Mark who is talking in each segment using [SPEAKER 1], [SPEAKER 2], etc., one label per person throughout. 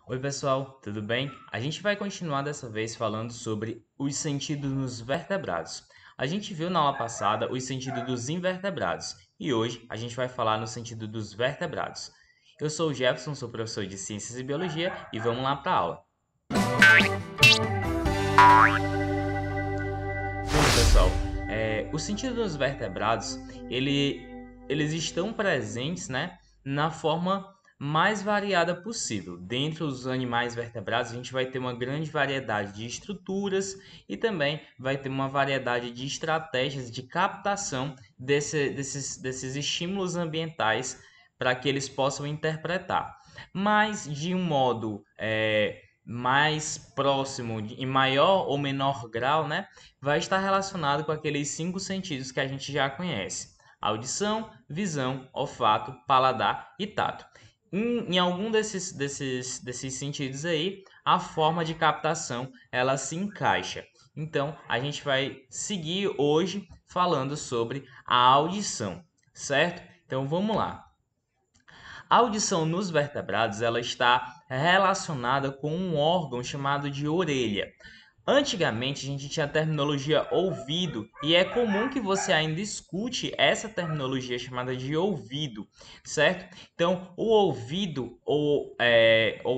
[SPEAKER 1] Oi, pessoal, tudo bem? A gente vai continuar dessa vez falando sobre os sentidos nos vertebrados. A gente viu na aula passada os sentidos dos invertebrados e hoje a gente vai falar no sentido dos vertebrados. Eu sou o Jefferson, sou professor de Ciências e Biologia e vamos lá para a aula. Bom, pessoal, o sentido dos vertebrados, eles estão presentes, né, na forma mais variada possível. Dentre os animais vertebrados, a gente vai ter uma grande variedade de estruturas e também vai ter uma variedade de estratégias de captação desses estímulos ambientais para que eles possam interpretar. Mas de um modo mais próximo, em maior ou menor grau, né? Vai estar relacionado com aqueles 5 sentidos que a gente já conhece: audição, visão, olfato, paladar e tato. Em algum desses sentidos aí, a forma de captação ela se encaixa. Então, a gente vai seguir hoje falando sobre a audição, certo? Então, vamos lá. A audição nos vertebrados ela está relacionada com um órgão chamado de orelha. Antigamente a gente tinha a terminologia ouvido e é comum que você ainda escute essa terminologia chamada de ouvido, certo? Então, o ouvido, ou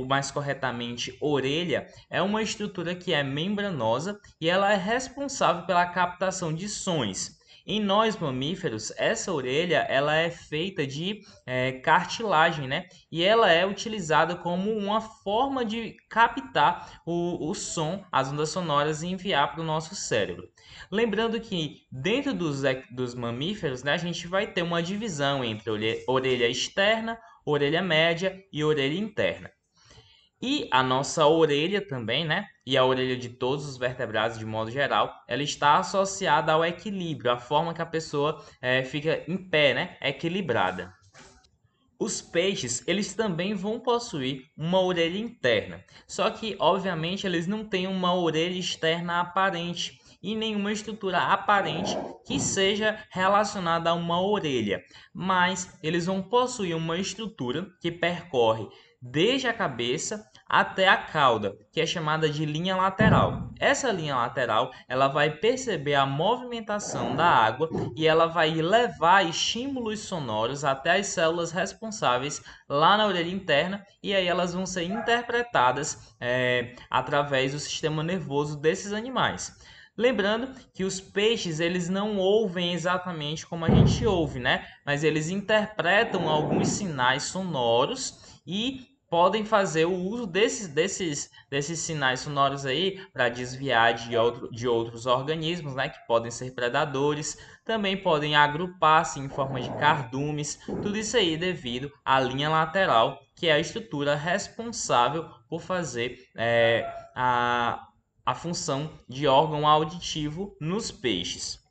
[SPEAKER 1] mais corretamente, orelha, é uma estrutura que é membranosa e ela é responsável pela captação de sons. Em nós mamíferos, essa orelha ela é feita de cartilagem, né? E ela é utilizada como uma forma de captar o som, as ondas sonoras e enviar para o nosso cérebro. Lembrando que dentro dos mamíferos, né, a gente vai ter uma divisão entre orelha externa, orelha média e orelha interna. E a nossa orelha também, né? E a orelha de todos os vertebrados de modo geral, ela está associada ao equilíbrio, a forma que a pessoa fica em pé, né? Equilibrada. Os peixes, eles também vão possuir uma orelha interna, só que, obviamente, eles não têm uma orelha externa aparente e nenhuma estrutura aparente que seja relacionada a uma orelha, mas eles vão possuir uma estrutura que percorre desde a cabeça até a cauda, que é chamada de linha lateral. Essa linha lateral, ela vai perceber a movimentação da água e ela vai levar estímulos sonoros até as células responsáveis lá na orelha interna e aí elas vão ser interpretadas através do sistema nervoso desses animais. Lembrando que os peixes eles não ouvem exatamente como a gente ouve, né? Mas eles interpretam alguns sinais sonoros e podem fazer o uso desses sinais sonoros aí para desviar de outros organismos, né, que podem ser predadores, também podem agrupar-se em forma de cardumes, tudo isso aí devido à linha lateral, que é a estrutura responsável por fazer a função de órgão auditivo nos peixes.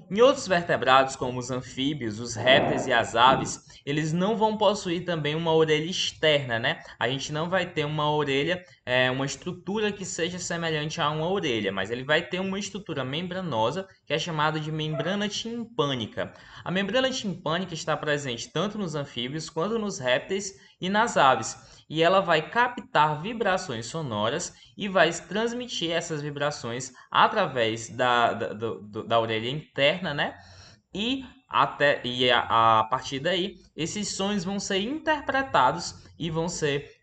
[SPEAKER 1] Em outros vertebrados, como os anfíbios, os répteis e as aves, eles não vão possuir também uma orelha externa, né? A gente não vai ter uma orelha, uma estrutura que seja semelhante a uma orelha, mas ele vai ter uma estrutura membranosa que é chamada de membrana timpânica. A membrana timpânica está presente tanto nos anfíbios quanto nos répteis e nas aves, e ela vai captar vibrações sonoras e vai transmitir essas vibrações através da orelha interna, né? A partir daí, esses sons vão ser interpretados e vão ser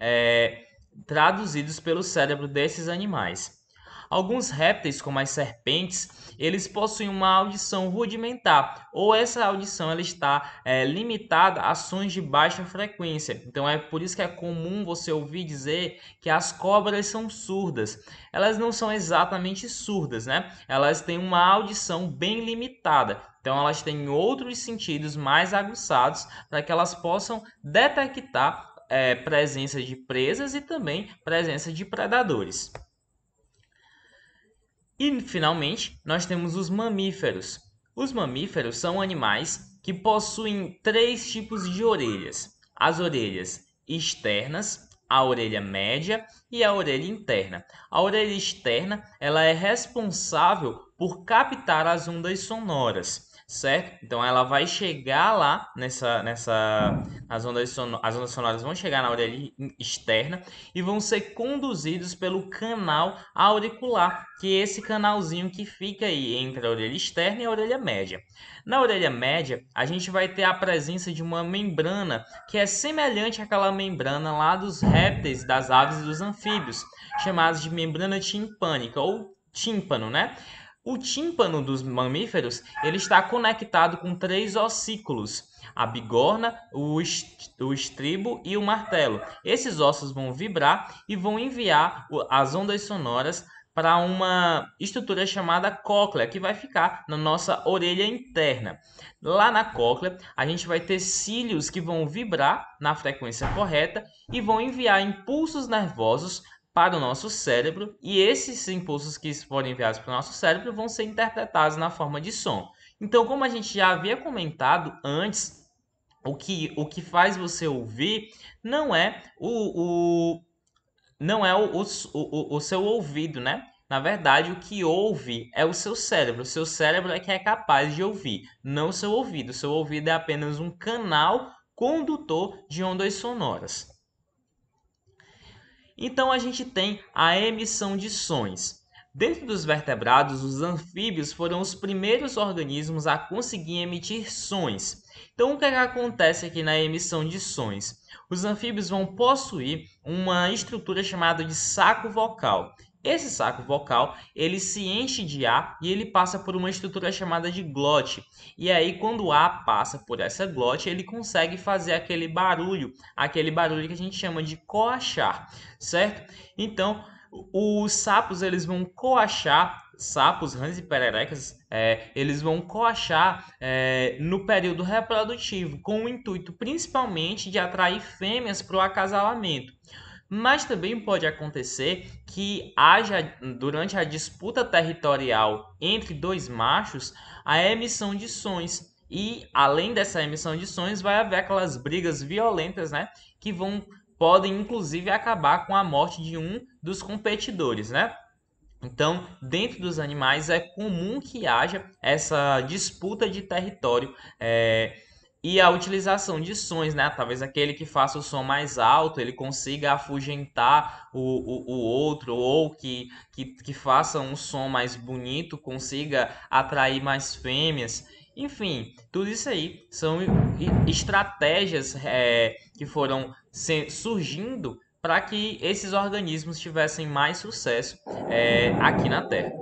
[SPEAKER 1] traduzidos pelo cérebro desses animais. Alguns répteis, como as serpentes, eles possuem uma audição rudimentar, ou essa audição ela está limitada a sons de baixa frequência. Então é por isso que é comum você ouvir dizer que as cobras são surdas. Elas não são exatamente surdas, né? Elas têm uma audição bem limitada. Então elas têm outros sentidos mais aguçados para que elas possam detectar presença de presas e também presença de predadores. E, finalmente, nós temos os mamíferos. Os mamíferos são animais que possuem 3 tipos de orelhas: as orelhas externas, a orelha média e a orelha interna. A orelha externa ela é responsável por captar as ondas sonoras. certo? Então ela vai chegar lá as ondas sonoras vão chegar na orelha externa e vão ser conduzidos pelo canal auricular, que é esse canalzinho que fica aí entre a orelha externa e a orelha média. Na orelha média, a gente vai ter a presença de uma membrana que é semelhante àquela membrana lá dos répteis, das aves e dos anfíbios, chamados de membrana timpânica ou tímpano, né? O tímpano dos mamíferos ele está conectado com três ossículos: a bigorna, o estribo e o martelo. Esses ossos vão vibrar e vão enviar as ondas sonoras para uma estrutura chamada cóclea, que vai ficar na nossa orelha interna. Lá na cóclea, a gente vai ter cílios que vão vibrar na frequência correta e vão enviar impulsos nervosos para o nosso cérebro, e esses impulsos que forem enviados para o nosso cérebro vão ser interpretados na forma de som. Então, como a gente já havia comentado antes, o que faz você ouvir não é não é o seu ouvido, né? Na verdade, o que ouve é o seu cérebro. O seu cérebro é que é capaz de ouvir, não o seu ouvido. O seu ouvido é apenas um canal condutor de ondas sonoras. Então a gente tem a emissão de sons. Dentro dos vertebrados, os anfíbios foram os primeiros organismos a conseguir emitir sons. Então o que acontece aqui na emissão de sons? Os anfíbios vão possuir uma estrutura chamada de saco vocal. Esse saco vocal, ele se enche de ar e ele passa por uma estrutura chamada de glote. E aí, quando o ar passa por essa glote, ele consegue fazer aquele barulho que a gente chama de coachar, certo? Então, os sapos eles vão coachar, sapos, rãs e pererecas, eles vão coachar no período reprodutivo, com o intuito principalmente de atrair fêmeas para o acasalamento. Mas também pode acontecer que haja, durante a disputa territorial entre dois machos, a emissão de sons. E além dessa emissão de sons, vai haver aquelas brigas violentas, né? Que podem inclusive acabar com a morte de um dos competidores, né? Então, dentro dos animais é comum que haja essa disputa de território e a utilização de sons, né? Talvez aquele que faça o som mais alto, ele consiga afugentar o outro, ou que faça um som mais bonito, consiga atrair mais fêmeas. Enfim, tudo isso aí são estratégias que foram surgindo para que esses organismos tivessem mais sucesso aqui na Terra.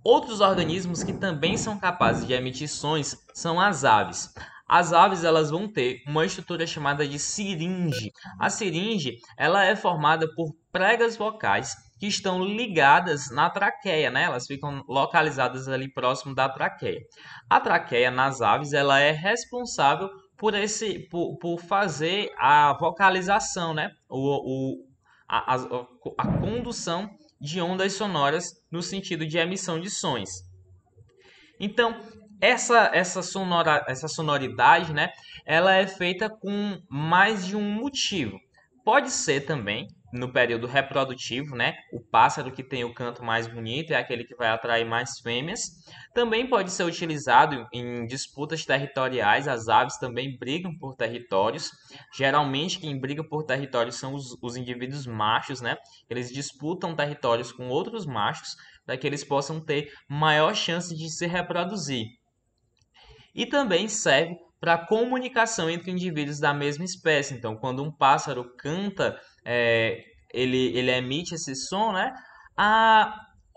[SPEAKER 1] Outros organismos que também são capazes de emitir sons são as aves. As aves elas vão ter uma estrutura chamada de siringe. A siringe ela é formada por pregas vocais que estão ligadas na traqueia, né? Elas ficam localizadas ali próximo da traqueia. A traqueia nas aves ela é responsável por fazer a vocalização, né? A condução de ondas sonoras no sentido de emissão de sons. Então, essa sonoridade, né, ela é feita com mais de um motivo. Pode ser também no período reprodutivo, né? O pássaro que tem o canto mais bonito é aquele que vai atrair mais fêmeas. Também pode ser utilizado em disputas territoriais. As aves também brigam por territórios. Geralmente quem briga por territórios são os indivíduos machos, né? Eles disputam territórios com outros machos para que eles possam ter maior chance de se reproduzir. E também serve para comunicação entre indivíduos da mesma espécie. Então, quando um pássaro canta, ele emite esse som, né?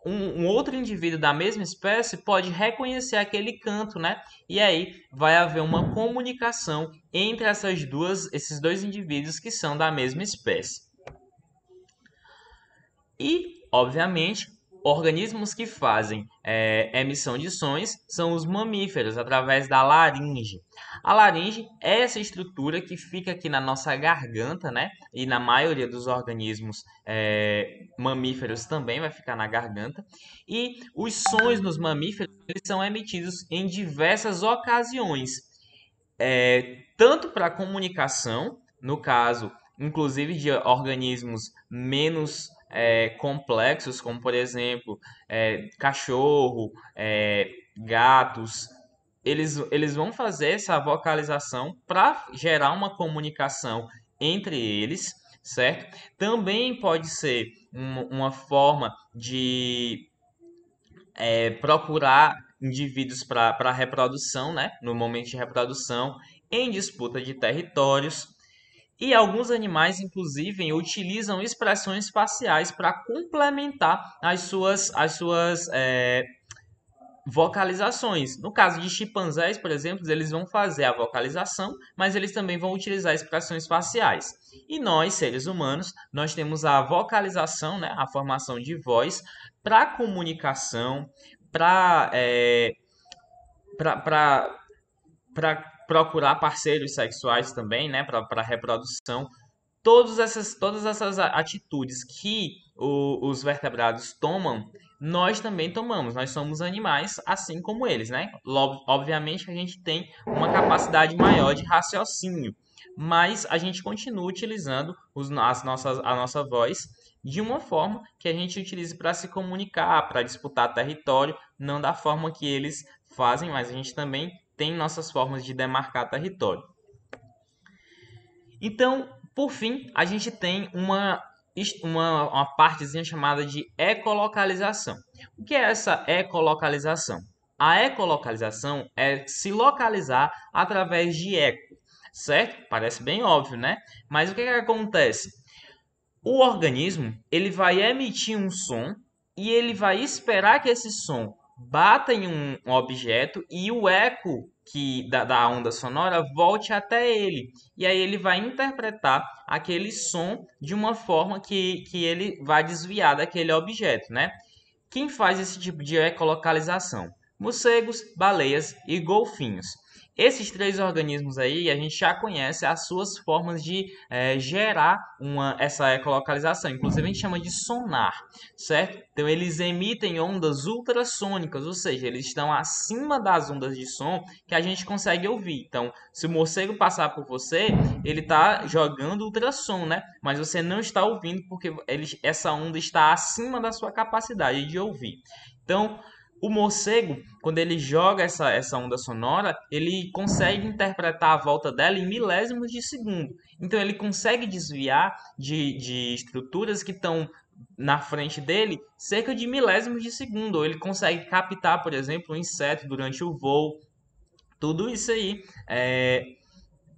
[SPEAKER 1] Um outro indivíduo da mesma espécie pode reconhecer aquele canto, né? E aí vai haver uma comunicação entre esses dois indivíduos que são da mesma espécie. E, obviamente, organismos que fazem emissão de sons são os mamíferos, através da laringe. A laringe é essa estrutura que fica aqui na nossa garganta, né? E na maioria dos organismos mamíferos também vai ficar na garganta. E os sons nos mamíferos eles são emitidos em diversas ocasiões, tanto para comunicação, no caso, inclusive de organismos menos complexos, como por exemplo, cachorro, gatos, eles vão fazer essa vocalização para gerar uma comunicação entre eles, certo? Também pode ser uma forma de procurar indivíduos para reprodução, né? No momento de reprodução, em disputa de territórios. E alguns animais, inclusive, utilizam expressões faciais para complementar as suas vocalizações. No caso de chimpanzés, por exemplo, eles vão fazer a vocalização, mas eles também vão utilizar expressões faciais. E nós, seres humanos, nós temos a vocalização, né, a formação de voz para comunicação, para para procurar parceiros sexuais também, né, para reprodução. Todas essas atitudes que os vertebrados tomam, nós também tomamos. Nós somos animais assim como eles, né? Obviamente que a gente tem uma capacidade maior de raciocínio, mas a gente continua utilizando a nossa voz de uma forma que a gente utilize para se comunicar, para disputar território, não da forma que eles fazem, mas a gente também tem nossas formas de demarcar território. Então, por fim, a gente tem uma partezinha chamada de ecolocalização. O que é essa ecolocalização? A ecolocalização é se localizar através de eco, certo? Parece bem óbvio, né? Mas o que acontece? O organismo ele vai emitir um som e ele vai esperar que esse som bata em um objeto e o eco da onda sonora volte até ele. E aí ele vai interpretar aquele som de uma forma que ele vai desviar daquele objeto, né? Quem faz esse tipo de ecolocalização? Morcegos, baleias e golfinhos. Esses três organismos aí, a gente já conhece as suas formas de gerar essa ecolocalização. Inclusive, a gente chama de sonar, certo? Então, eles emitem ondas ultrassônicas, ou seja, eles estão acima das ondas de som que a gente consegue ouvir. Então, se o morcego passar por você, ele está jogando ultrassom, né? Mas você não está ouvindo porque essa onda está acima da sua capacidade de ouvir. Então, o morcego, quando ele joga essa onda sonora, ele consegue interpretar a volta dela em milésimos de segundo. Então ele consegue desviar de estruturas que estão na frente dele cerca de milésimos de segundo. Ou ele consegue captar, por exemplo, um inseto durante o voo. Tudo isso aí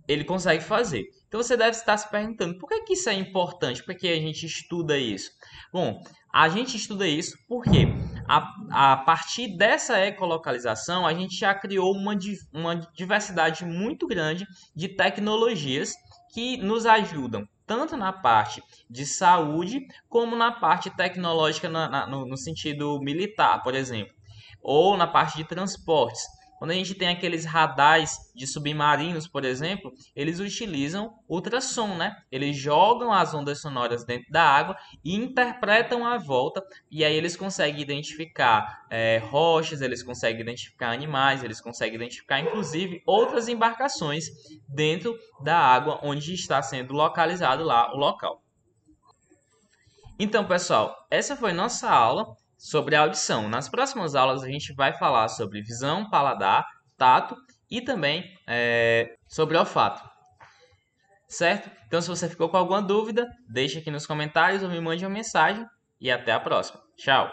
[SPEAKER 1] ele consegue fazer. Então você deve estar se perguntando, por que isso é importante? Por que a gente estuda isso? Bom, a gente estuda isso porque a partir dessa ecolocalização a gente já criou uma diversidade muito grande de tecnologias que nos ajudam tanto na parte de saúde como na parte tecnológica no sentido militar, por exemplo, ou na parte de transportes. Quando a gente tem aqueles radares de submarinos, por exemplo, eles utilizam ultrassom, né? Eles jogam as ondas sonoras dentro da água e interpretam a volta, e aí eles conseguem identificar rochas, eles conseguem identificar animais, eles conseguem identificar inclusive outras embarcações dentro da água onde está sendo localizado lá o local. Então, pessoal, essa foi nossa aula sobre a audição. Nas próximas aulas a gente vai falar sobre visão, paladar, tato e também sobre olfato, certo? Então, se você ficou com alguma dúvida, deixe aqui nos comentários ou me mande uma mensagem e até a próxima. Tchau!